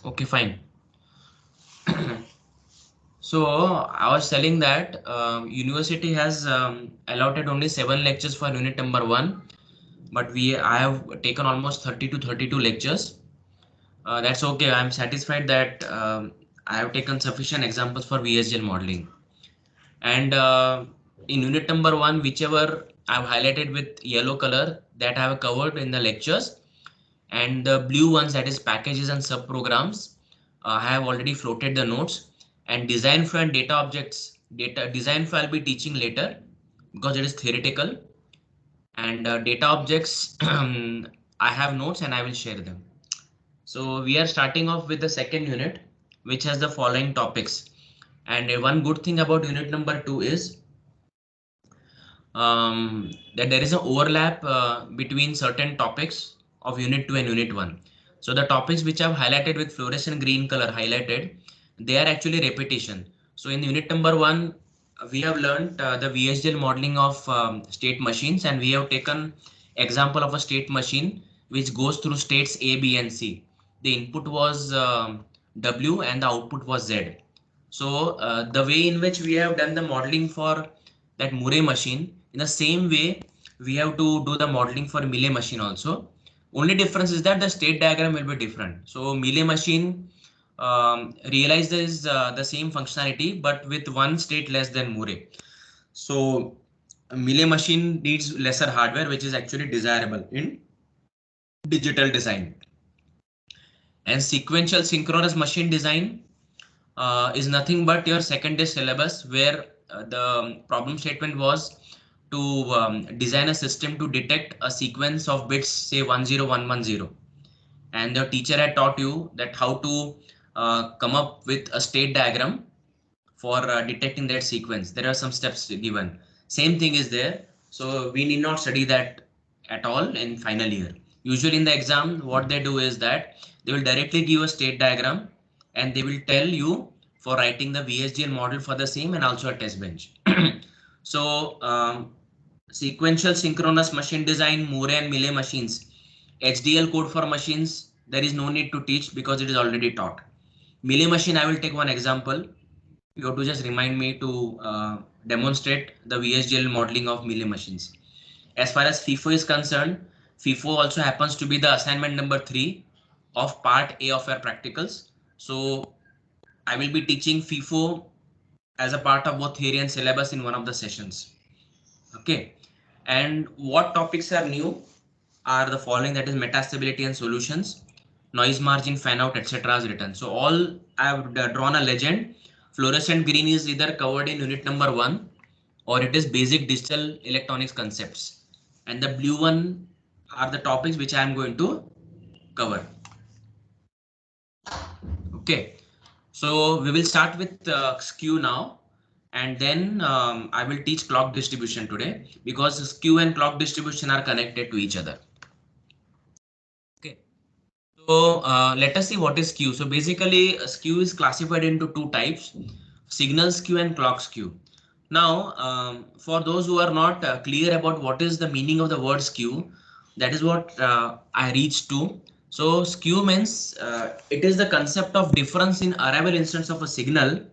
Okay, fine. So I was telling that university has allotted only 7 lectures for unit number 1, but I have taken almost 30 to 32 lectures. That's okay. I'm satisfied that I have taken sufficient examples for VSGL modeling. And in unit number 1, whichever I've highlighted with yellow color, that I have covered in the lectures, and the blue ones, that is packages and subprograms, I have already floated the notes. And design flow and data objects, data design flow I'll be teaching later because it is theoretical. And data objects, I have notes and I will share them. So we are starting off with the second unit, which has the following topics. And one good thing about unit number 2 is that there is an overlap between certain topics of unit 2 and unit 1. So the topics which I've highlighted with fluorescent green color highlighted, they are actually repetition. So in unit number 1, we have learned the VHDL modeling of state machines, and we have taken example of a state machine which goes through states A, B, and C. The input was W and the output was Z. So the way in which we have done the modeling for that Murray machine, in the same way we have to do the modeling for Mealy machine also. Only difference is that the state diagram will be different. So Mealy machine realizes the same functionality but with one state less than Murray. So Mealy machine needs lesser hardware, which is actually desirable in digital design. And sequential synchronous machine design is nothing but your second day syllabus, where the problem statement was to design a system to detect a sequence of bits, say 10110, and the teacher had taught you that how to come up with a state diagram for detecting that sequence. There are some steps given. Same thing is there. So we need not study that at all in final year. Usually in the exam, what they do is that they will directly give a state diagram and they will tell you for writing the VHDL model for the same and also a test bench. So sequential synchronous machine design, Murray and Mealy machines, HDL code for machines, there is no need to teach because it is already taught. Mealy machine, I will take one example. You have to just remind me to demonstrate the VHDL modeling of Mealy machines. As far as FIFO is concerned, FIFO also happens to be the assignment number 3 of part A of our practicals. So I will be teaching FIFO as a part of both theory and syllabus in one of the sessions. Okay. And what topics are new are the following, that is metastability and solutions, noise margin, fan out, etc. is written. So all I have drawn a legend. Fluorescent green is either covered in unit number 1 or it is basic digital electronics concepts. And the blue one are the topics which I am going to cover. Okay. So we will start with skew now, and then I will teach clock distribution today because skew and clock distribution are connected to each other. Okay. So let us see what is skew. So basically, skew is classified into two types: signal skew and clock skew. Now, for those who are not clear about what is the meaning of the word skew, that is what I reached to. So skew means it is the concept of difference in arrival instance of a signal.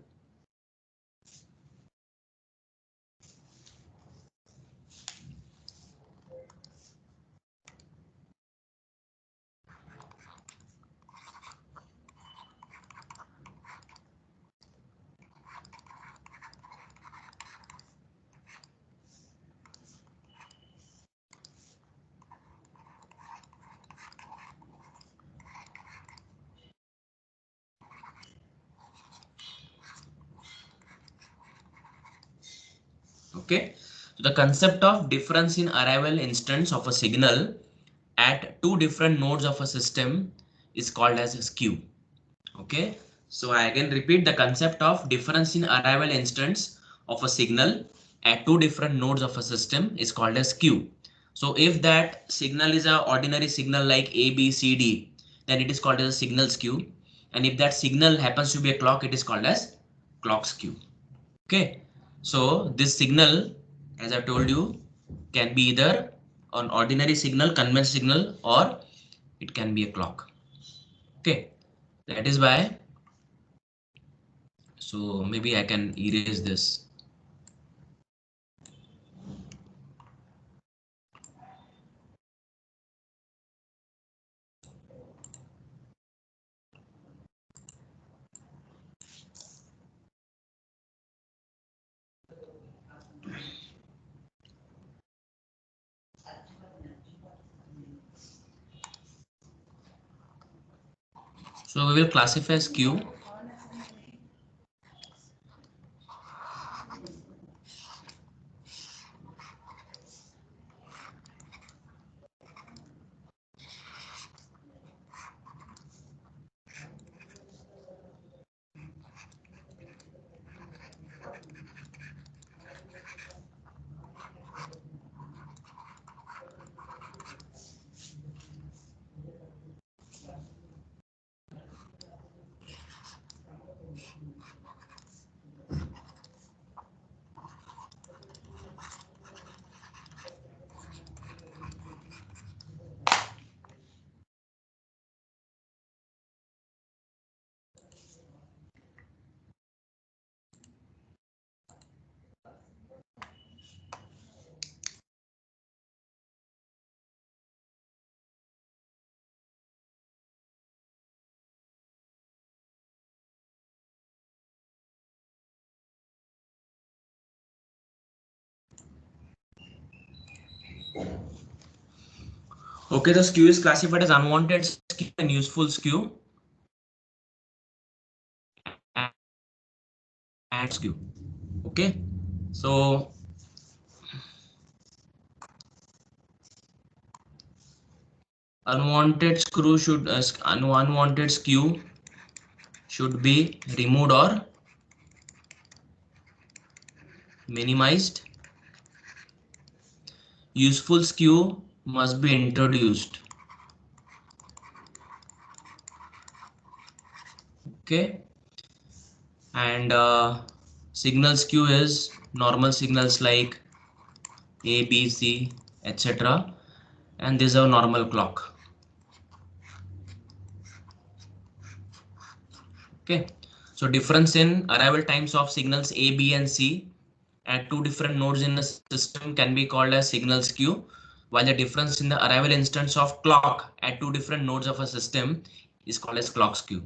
Okay, so the concept of difference in arrival instance of a signal at two different nodes of a system is called as a skew. Okay, so I again repeat, the concept of difference in arrival instance of a signal at two different nodes of a system is called as skew. So if that signal is a ordinary signal like A, B, C, D, then it is called as a signal skew. And if that signal happens to be a clock, it is called as clock skew. Okay, so this signal, as I told you, can be either an ordinary signal, conventional signal, or it can be a clock. Okay, That is why, so maybe I can erase this. So we will classify as Q. Okay, the skew is classified as unwanted skew and useful skew and skew. Okay, so unwanted skew should be removed or minimized. Useful skew must be introduced. Okay, and signal skew is normal signals like A, B, C, etc. And this is our normal clock. Okay, so difference in arrival times of signals A, B, and C at two different nodes in the system can be called as signal skew, while the difference in the arrival instance of clock at two different nodes of a system is called as clock skew.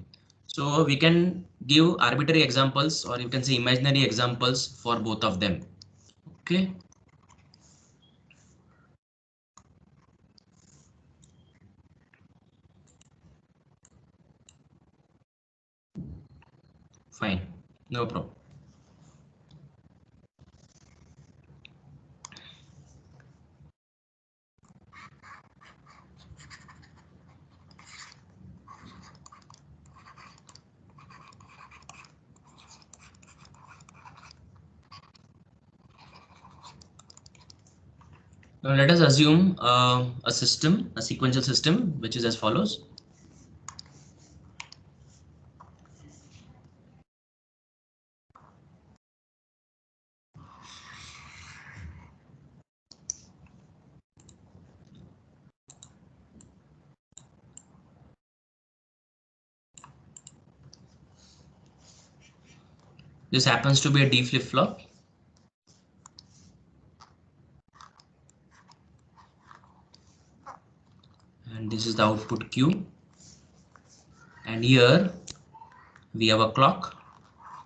So we can give arbitrary examples, or you can say imaginary examples for both of them. Okay. Fine, no problem. Now let us assume a system, a sequential system, which is as follows. This happens to be a D flip-flop. And this is the output Q. And here we have a clock,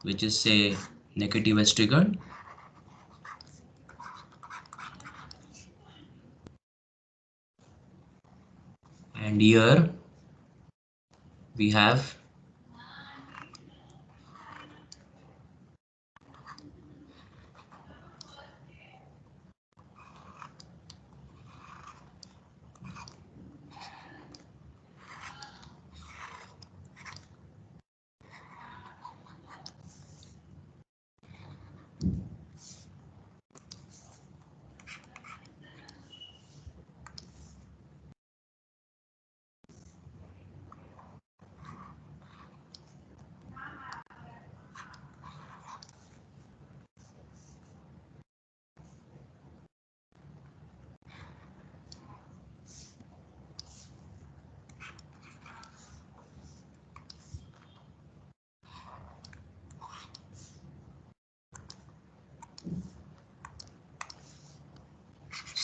which is say negative edge triggered. And here we have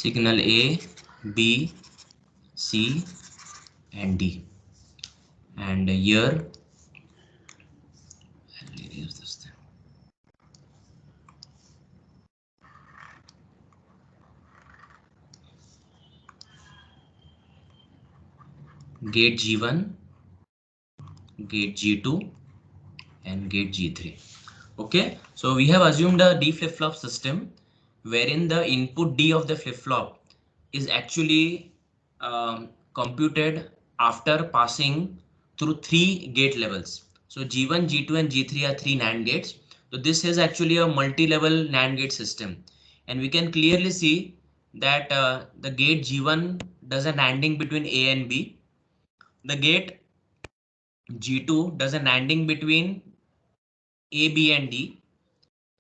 signal A, B, C and D. And here I'll erase this thing. Gate G1, gate G2 and gate G3. Okay, so we have assumed a D flip-flop system wherein the input D of the flip-flop is actually computed after passing through three gate levels. So G1, G2 and G3 are three NAND gates. So this is actually a multi-level NAND gate system, and we can clearly see that the gate G1 does a NANDing between A and B. The gate G2 does a NANDing between A, B and D,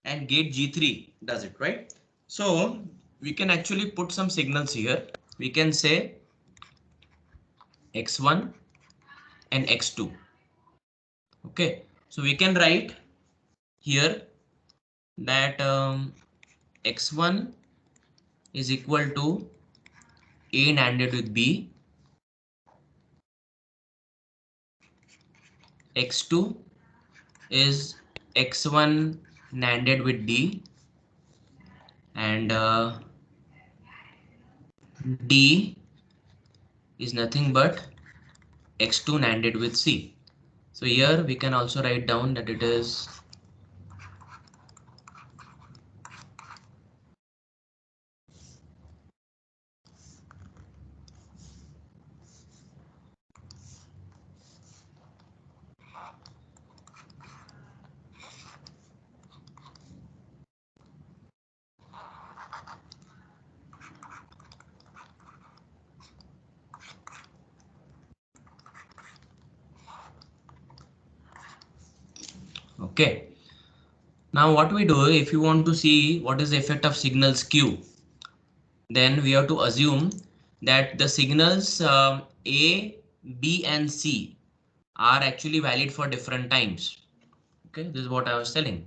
and gate G3 does it, right? So we can actually put some signals here. We can say X1 and X2. Okay, so we can write here that X1 is equal to A NANDed with B, X2 is X1 NANDed with D, and D is nothing but X2 NANDed with C. So here we can also write down that it is okay. Now what we do, if you want to see what is the effect of signals Q, then we have to assume that the signals A, B and C are actually valid for different times. Okay, this is what I was telling.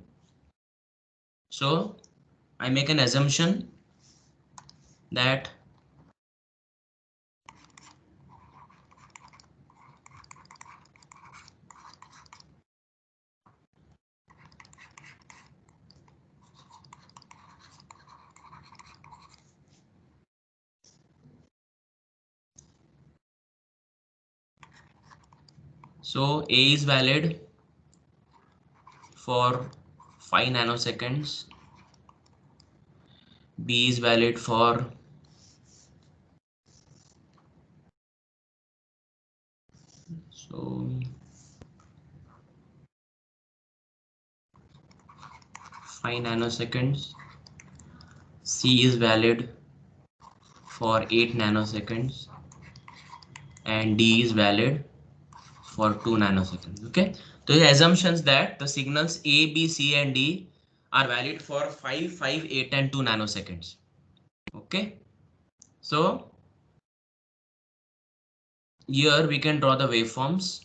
So I make an assumption that so A is valid for 5 nanoseconds, B is valid for so 5 nanoseconds, C is valid for 8 nanoseconds, and D is valid for 2 nanoseconds. Okay, so the assumptions that the signals A, B, C and D are valid for 5, 5, 8 and 2 nanoseconds. Okay, so here we can draw the waveforms.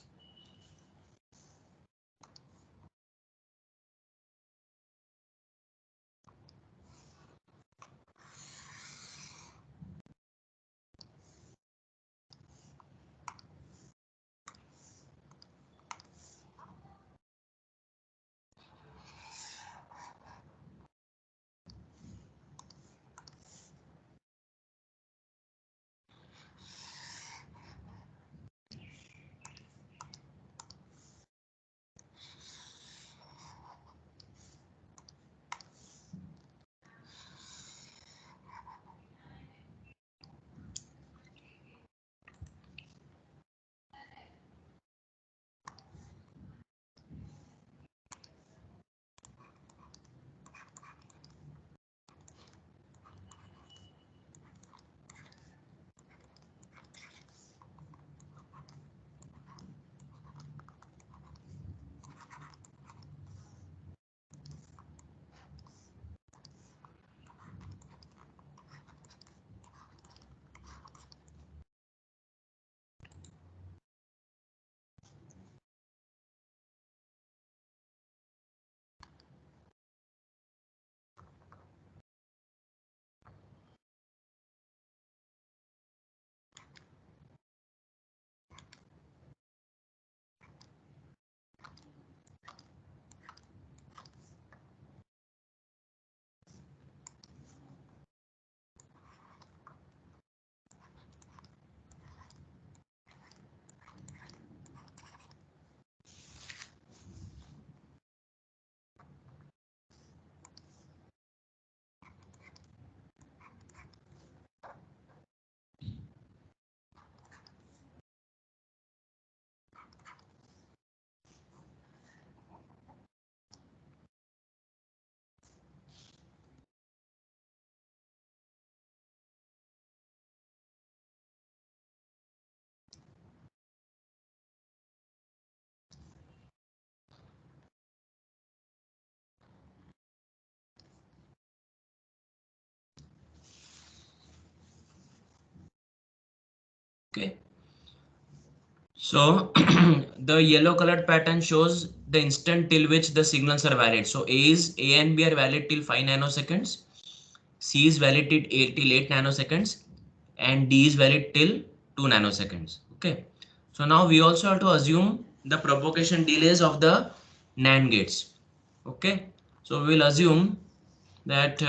Okay. So the yellow colored pattern shows the instant till which the signals are valid. So A and B are valid till 5 nanoseconds. C is valid till 8 nanoseconds, and D is valid till 2 nanoseconds. Okay. So now we also have to assume the propagation delays of the NAND gates. Okay. So we'll assume that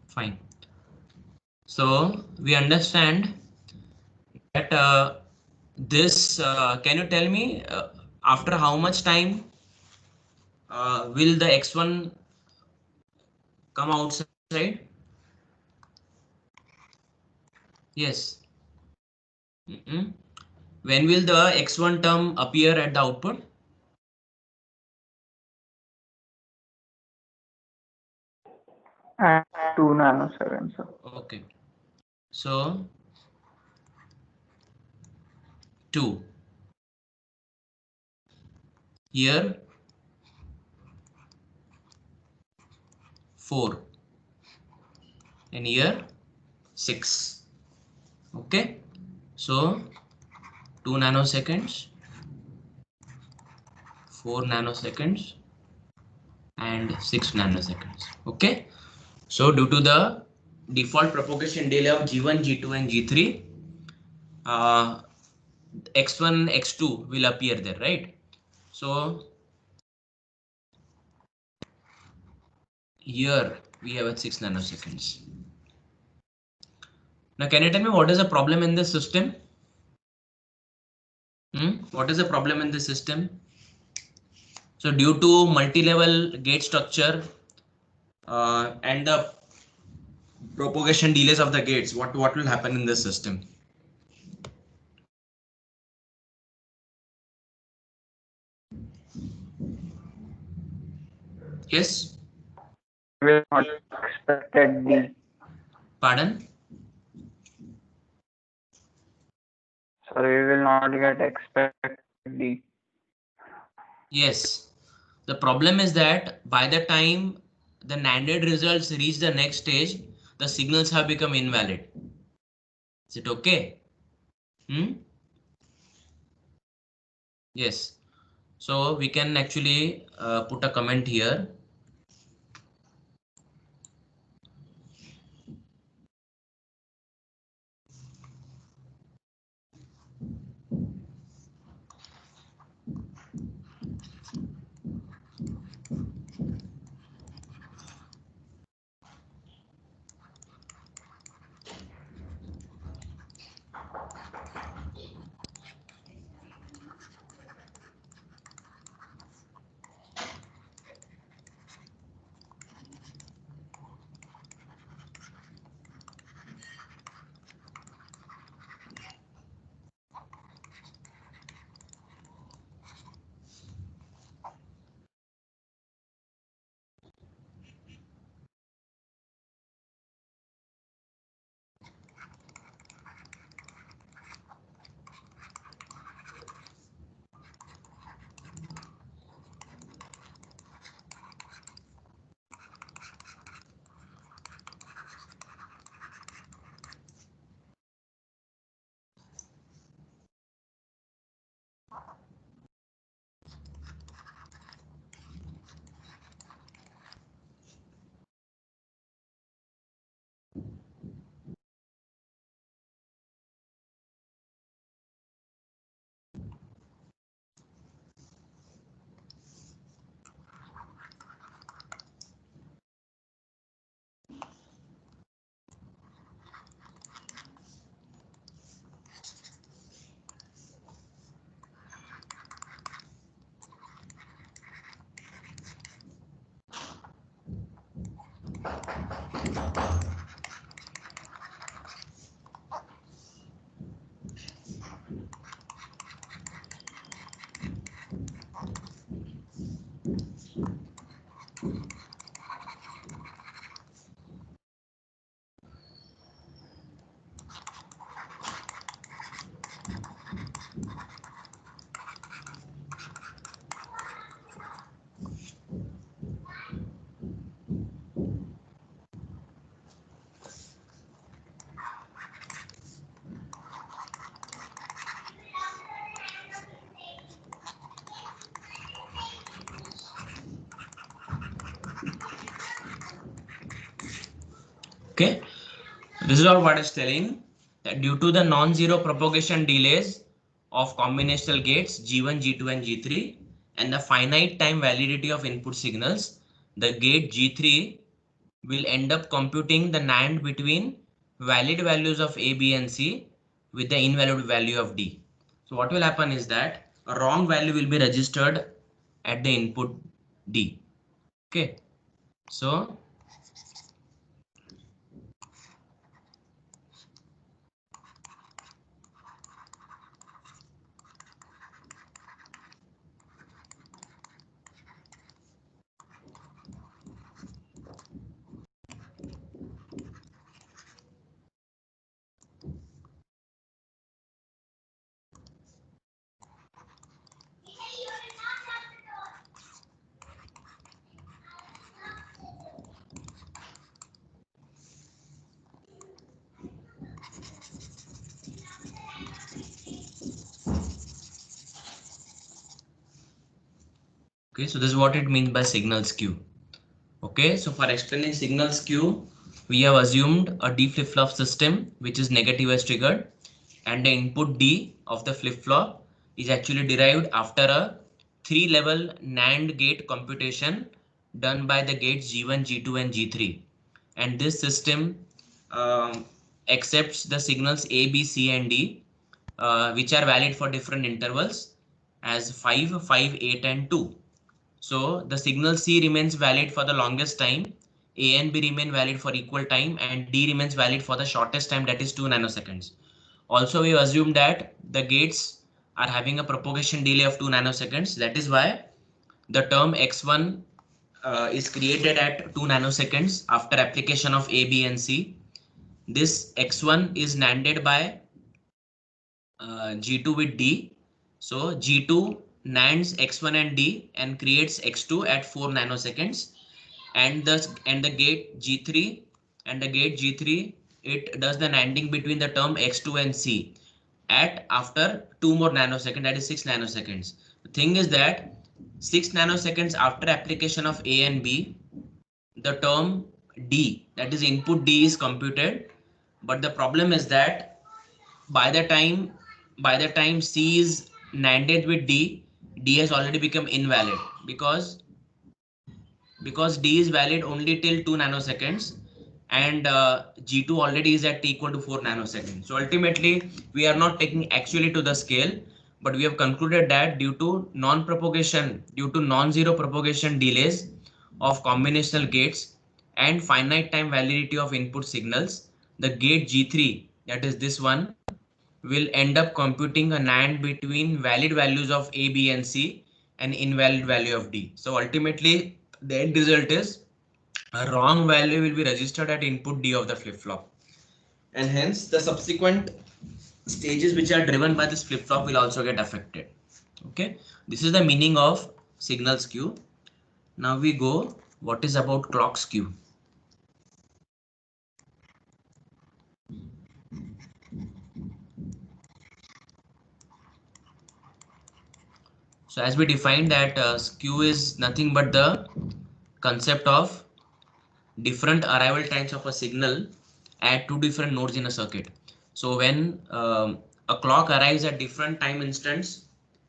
fine. So we understand that can you tell me after how much time will the X1 come outside? Yes. Mm-mm. When will the X1 term appear at the output? At 2 nanoseconds, sir. Okay. So 2. Here 4. And here 6. Okay. So 2 nanoseconds, 4 nanoseconds, and 6 nanoseconds. Okay. So due to the default propagation delay of G1, G2, and G3, uh, X1, X2 will appear there, right? So here we have at 6 nanoseconds. Now, can you tell me what is the problem in this system? What is the problem in this system? So due to multi-level gate structure and the propagation delays of the gates, what will happen in this system? Yes. We will not expected D. Pardon? Sorry, we will not get expected D. Yes. The problem is that by the time the NANDed results reach the next stage, the signals have become invalid. Is it okay? Hmm? Yes. So we can actually put a comment here. Okay, this is all what is telling that due to the non-zero propagation delays of combinational gates G1, G2 and G3 and the finite time validity of input signals, the gate G3 will end up computing the NAND between valid values of A, B and C with the invalid value of D. So what will happen is that a wrong value will be registered at the input D. Okay, so okay, so this is what it means by signal skew. Okay, so for explaining signal skew, we have assumed a D flip-flop system which is negative as triggered, and the input D of the flip-flop is actually derived after a 3-level NAND gate computation done by the gates G1, G2 and G3. And this system um, accepts the signals A, B, C and D, which are valid for different intervals as 5, 5, 8 and 2. So the signal C remains valid for the longest time, A and B remain valid for equal time, and D remains valid for the shortest time, that is 2 nanoseconds. Also, we assume that the gates are having a propagation delay of 2 nanoseconds. That is why the term X1 is created at 2 nanoseconds after application of A, B and C. This X1 is NANDed by G2 with D. So G2 NANDs X1 and D and creates X2 at 4 nanoseconds. And the gate G3 it does the NANDing between the term X2 and C at after 2 more nanoseconds, that is 6 nanoseconds. The thing is that 6 nanoseconds after application of A and B, the term D, that is input D, is computed. But the problem is that by the time C is NANDed with D, D has already become invalid because D is valid only till 2 nanoseconds and G2 already is at T equal to 4 nanoseconds. So ultimately, we are not taking actually to the scale, but we have concluded that due to non-zero propagation delays of combinational gates and finite time validity of input signals, the gate G3, that is this one, will end up computing a NAND between valid values of A, B and C and invalid value of D. So ultimately, the end result is a wrong value will be registered at input D of the flip-flop. And hence the subsequent stages which are driven by this flip-flop will also get affected. Okay, this is the meaning of signal skew. Now we go, what is about clock skew? So as we defined that skew is nothing but the concept of different arrival times of a signal at two different nodes in a circuit. So when a clock arrives at different time instants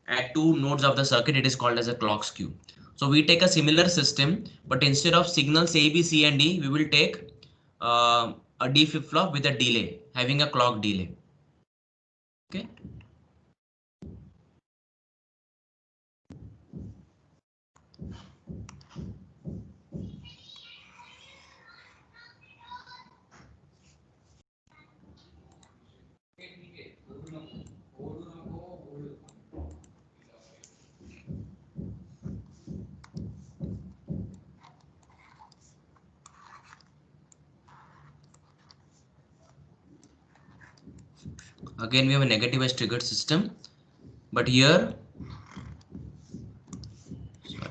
at two nodes of the circuit, it is called as a clock skew. So we take a similar system, but instead of signals A, B, C and D, we will take a D flip-flop with a delay, having a clock delay. Okay. Again, we have a negative as triggered system, but here, sorry.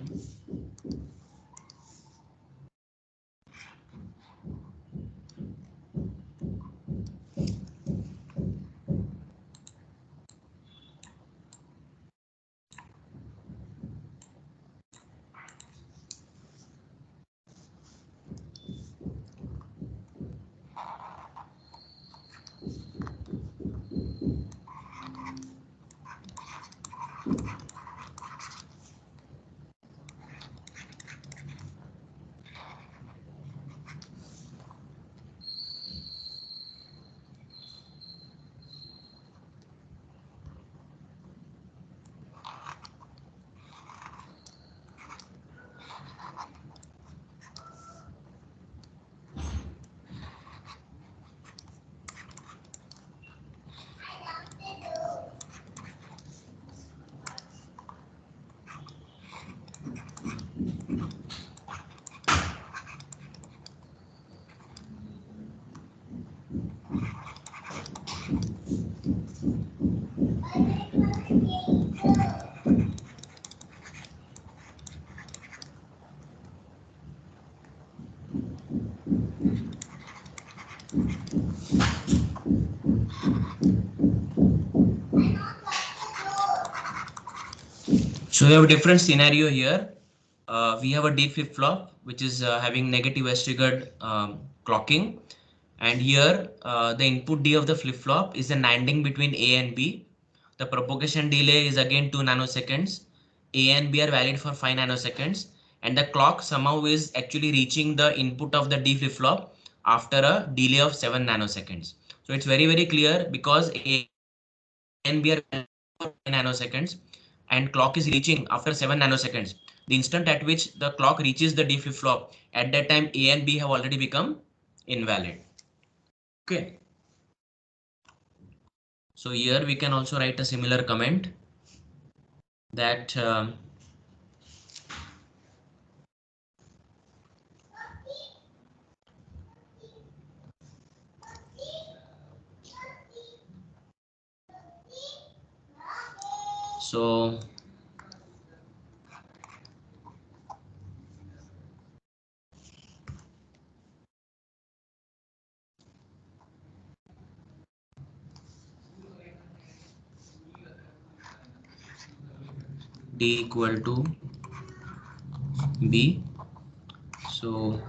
So we have a different scenario here. We have a D flip-flop which is having negative S triggered clocking, and here the input D of the flip-flop is a NANDing between A and B. The propagation delay is again 2 nanoseconds. A and B are valid for 5 nanoseconds, and the clock somehow is actually reaching the input of the D flip-flop after a delay of 7 nanoseconds. So it's very clear because A and B are valid for 5 nanoseconds and clock is reaching after 7 nanoseconds. The instant at which the clock reaches the D flip-flop, at that time A and B have already become invalid. Okay. So here we can also write a similar comment that so D equal to B. So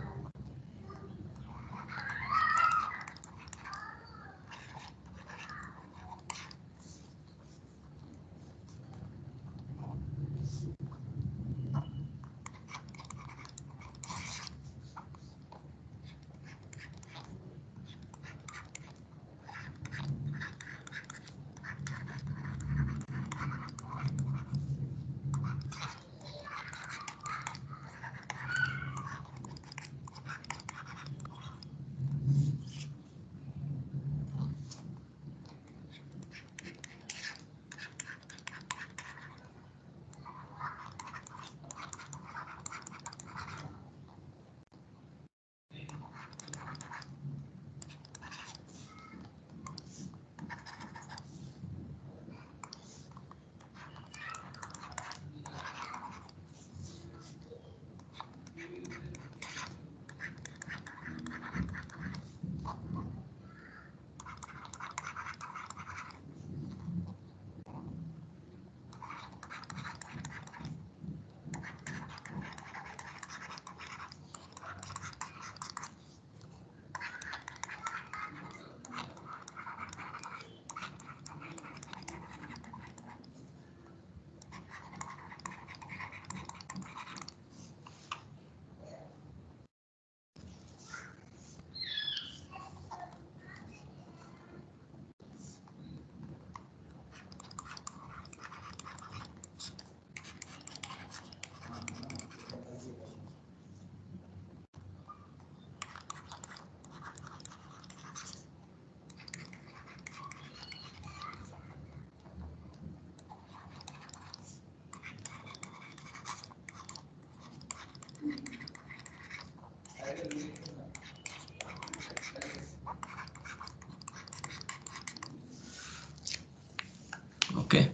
okay.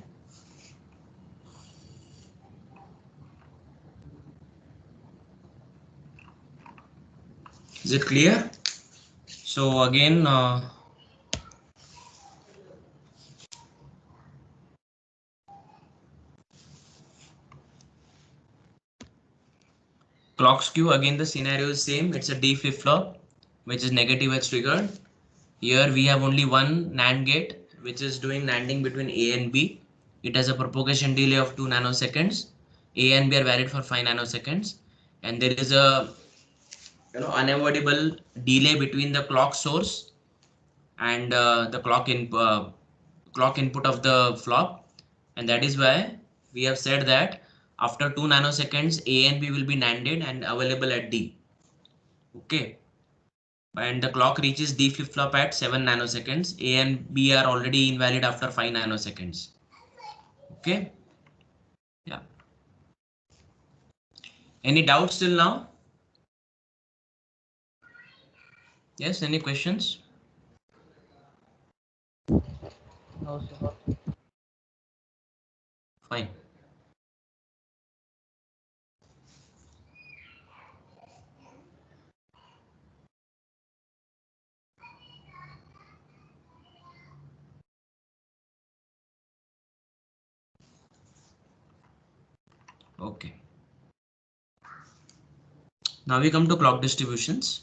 Is it clear? So again, clock skew, again the scenario is same. It's a D flip-flop which is negative edge triggered. Here we have only one NAND gate which is doing NANDing between A and B. It has a propagation delay of 2 nanoseconds. A and B are valid for 5 nanoseconds, and there is a unavoidable delay between the clock source and the clock input of the flop, and that is why we have said that after 2 nanoseconds A and B will be NANDed and available at D. Okay, and the clock reaches D flip flop at 7 nanoseconds. A and B are already invalid after 5 nanoseconds. Okay, yeah. Any doubts till now? Yes, any questions? No, sir. Fine. Okay. Now we come to clock distributions.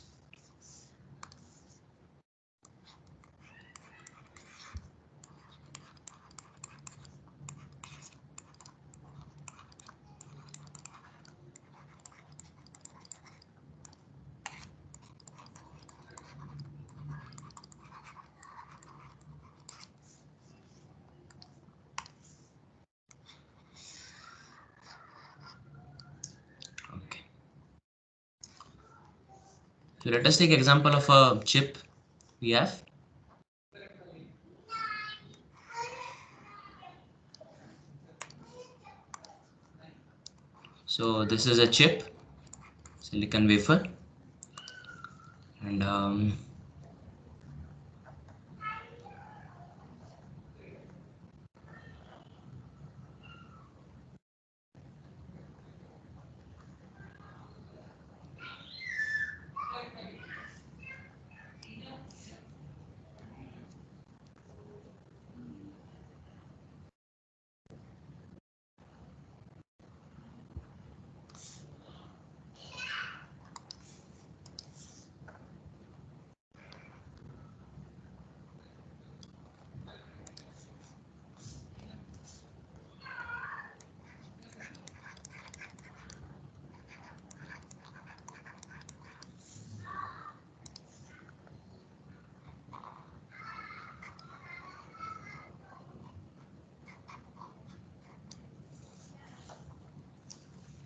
Okay. So let us take example of a chip we have. So this is a chip, silicon wafer, and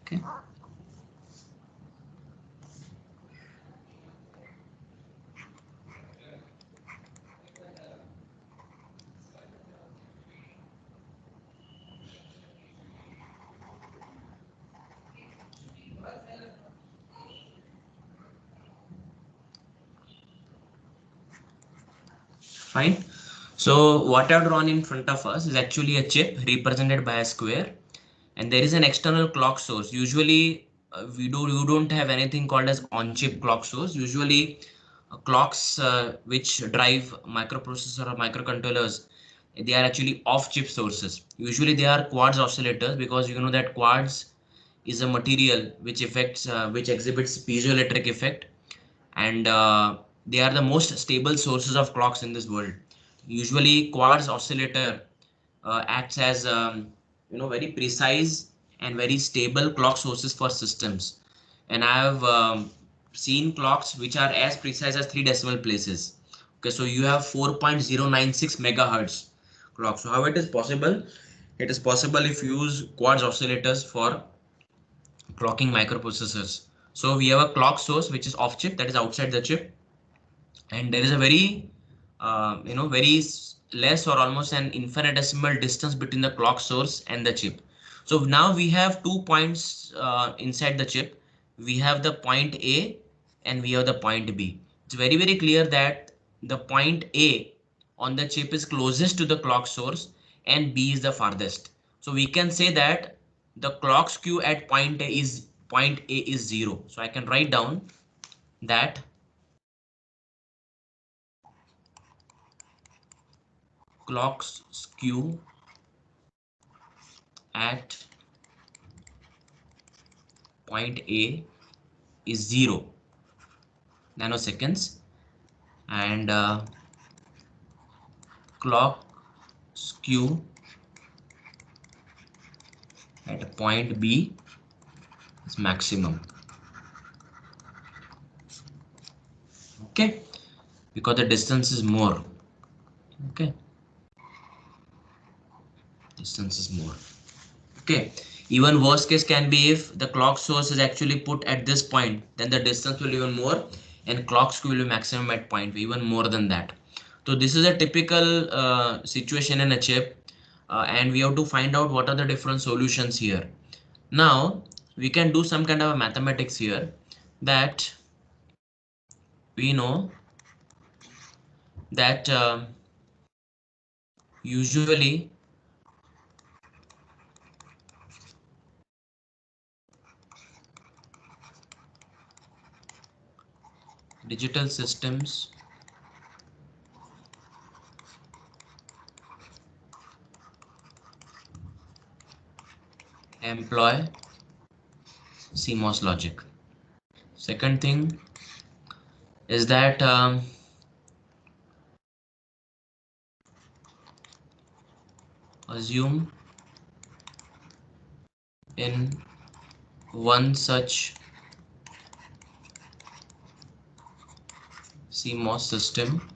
okay. Fine. So what I've drawn in front of us is actually a chip represented by a square, and there is an external clock source. Usually, you don't have anything called as on-chip clock source. Usually, clocks which drive microprocessor or microcontrollers, they are actually off-chip sources. Usually, they are quartz oscillators because you know that quartz is a material which exhibits piezoelectric effect, and they are the most stable sources of clocks in this world. Usually, quartz oscillator acts as very precise and very stable clock sources for systems. And I have seen clocks which are as precise as 3 decimal places. Okay, so you have 4.096 megahertz clock. So how it is possible? It is possible if you use quartz oscillators for clocking microprocessors. So we have a clock source which is off chip, that is outside the chip, and there is a very less or almost an infinitesimal distance between the clock source and the chip. So now we have 2 points inside the chip. We have the point A and we have the point B. It's very clear that the point A on the chip is closest to the clock source and B is the farthest. So we can say that the clock skew at point A is 0. So I can write down that clock skew at point A is 0 nanoseconds, and clock skew at point B is maximum. Okay, because the distance is more. Okay, distance is more. Okay, even worst case can be if the clock source is actually put at this point, then the distance will be even more, and clock skew will be maximum at point B, even more than that. So this is a typical situation in a chip, and we have to find out what are the different solutions here. Now we can do some kind of a mathematics here, that we know that usually digital systems employ CMOS logic. Second thing is that assume in one such CMOS system,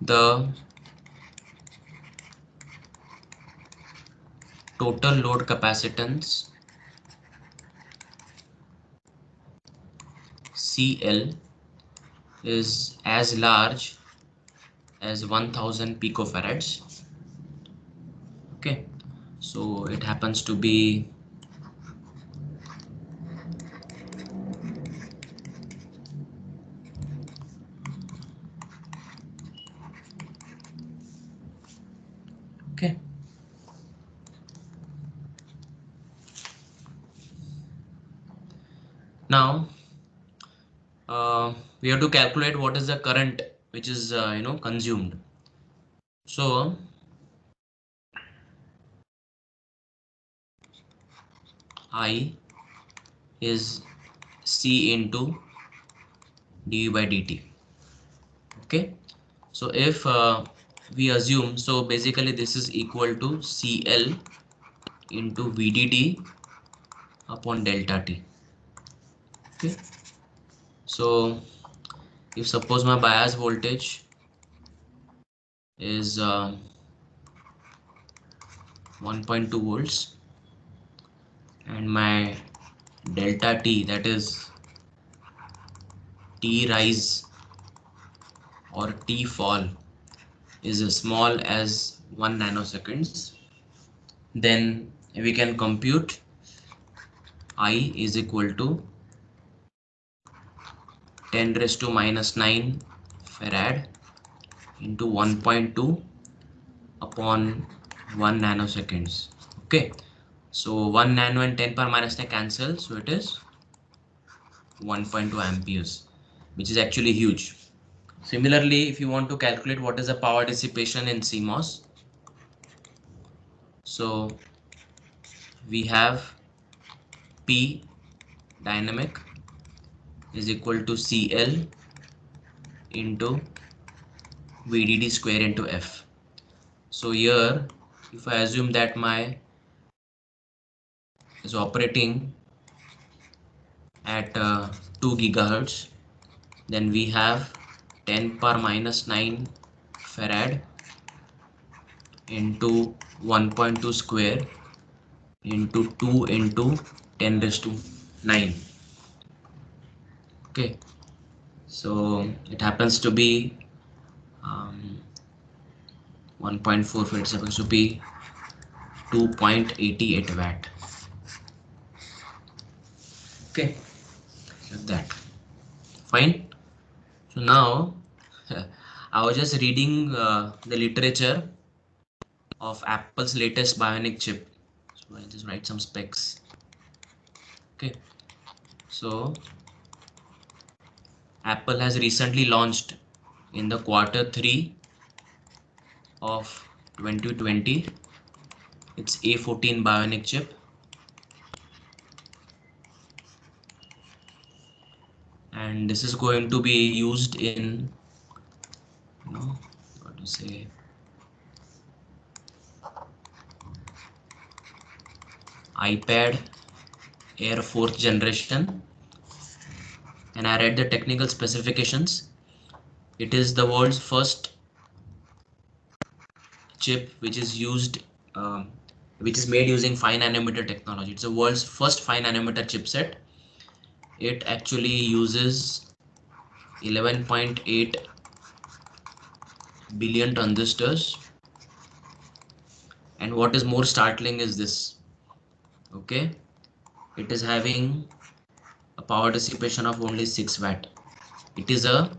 the total load capacitance CL is as large as 1000 picofarads. Okay, so it happens to be okay. Now we have to calculate what is the current which is consumed. So I is C into dV by dt. Okay, so if we assume, so basically this is equal to CL into VDD upon delta T. Okay, so if suppose my bias voltage is 1.2 volts and my delta T, that is T rise or T fall, is as small as 1 nanoseconds, then we can compute I is equal to 10 raised to minus 9 farad into 1.2 upon 1 nanoseconds. Okay, so 1 nano and 10 power minus 9 cancel, so it is 1.2 amperes, which is actually huge. Similarly, if you want to calculate what is the power dissipation in CMOS, so we have P dynamic is equal to CL into VDD square into F. So here, if I assume that my is operating at 2 gigahertz, then we have 10 power minus 9 farad into 1.2 square into 2 into 10 raised to 9. Okay, so it happens to be 1.4, it's supposed to be 2.88 watt. Okay, like that. Fine. So now I was just reading the literature of Apple's latest bionic chip. So I'll just write some specs. Okay, so Apple has recently launched in the Q3 of 2020 its A14 bionic chip, and this is going to be used in what to say, iPad Air 4th generation, and I read the technical specifications. It is the world's first chip which is used which is made using 5 nanometer technology. It's the world's first 5 nanometer chipset. It actually uses 11.8 billion transistors, and what is more startling is this. Okay, it is having a power dissipation of only 6 watt. It is a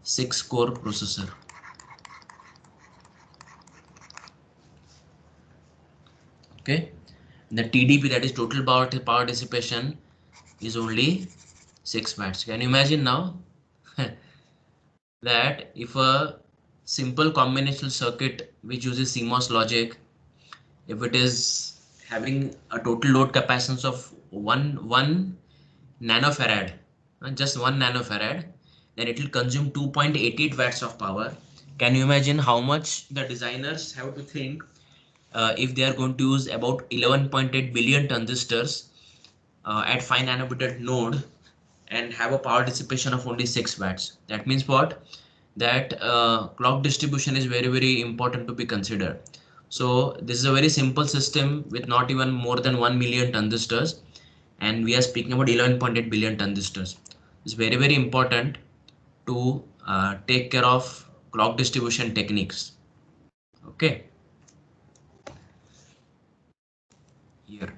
6 core processor. Okay, the TDP, that is total power dissipation, is only 6 watts. Can you imagine now that if a simple combinational circuit which uses CMOS logic if it is having a total load capacitance of one nanofarad, just 1 nanofarad, then it will consume 2.88 watts of power. Can you imagine how much the designers have to think if they are going to use about 11.8 billion transistors at 5 nanometer node and have a power dissipation of only 6 watts? That means what? That clock distribution is very, very important to be considered. So this is a very simple system with not even more than 1 million transistors, and we are speaking about 11.8 billion transistors. It's very, very important to take care of clock distribution techniques. Okay, here.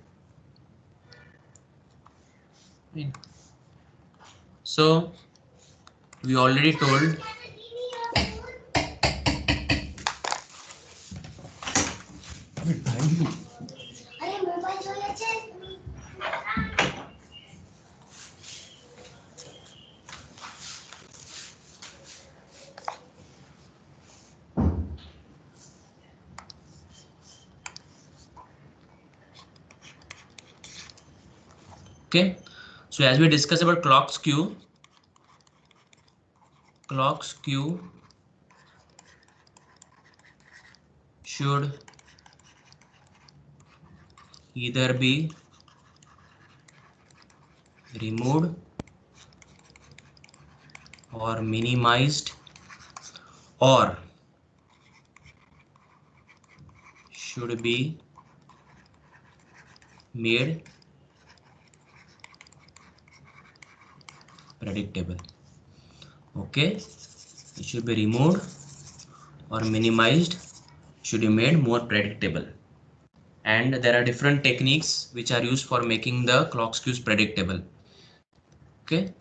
So we already told okay. So as we discussed about clock skew should either be removed or minimized or should be made predictable. Okay, it should be removed or minimized, should be made more predictable. And there are different techniques which are used for making the clock skews predictable. Okay.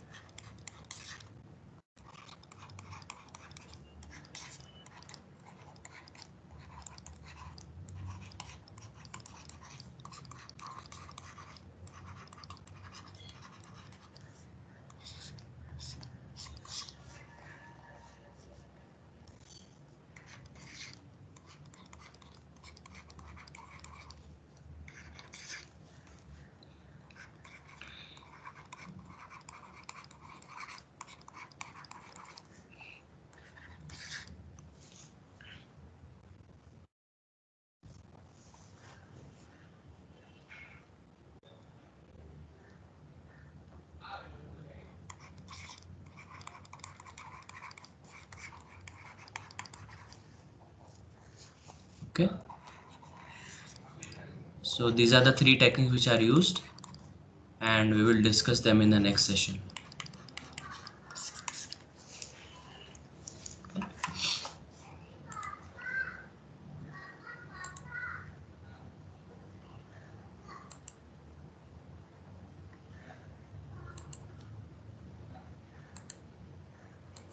Okay. So these are the three techniques which are used, and we will discuss them in the next session.